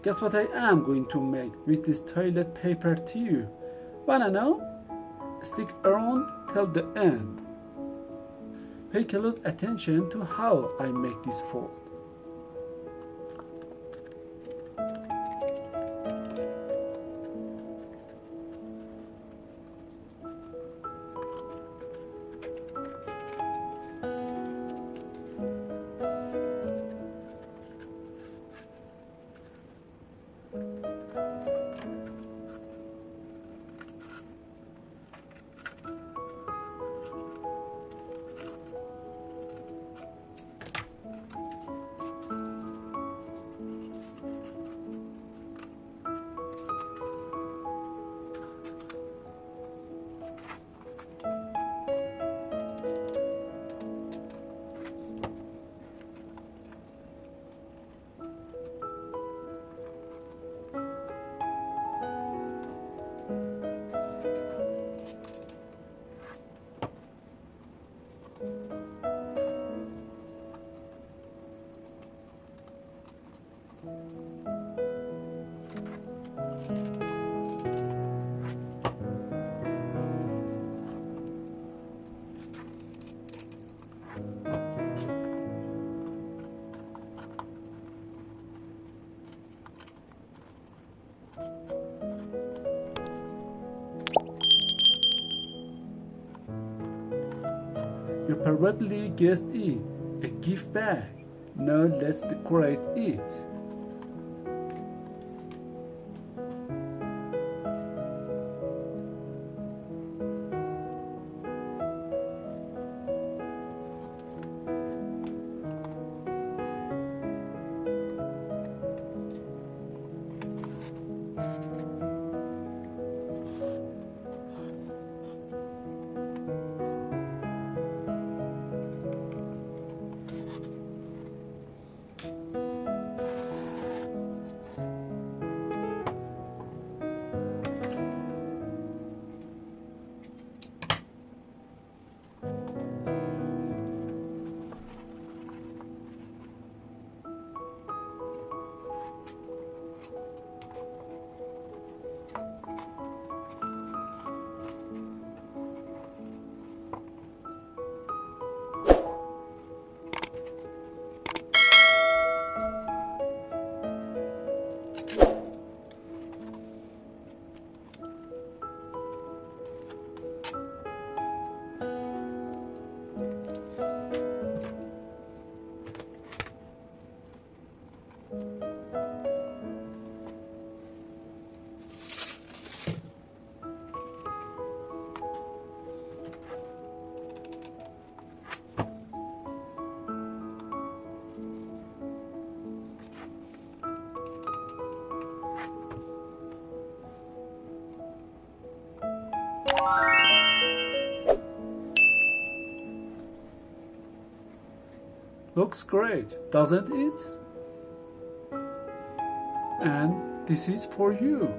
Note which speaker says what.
Speaker 1: Guess what I am going to make with this toilet paper tube? Wanna know? Stick around till the end. Pay close attention to how I make this fold. You probably guessed it, a gift bag. Now let's decorate it. Looks great, doesn't it? And this is for you.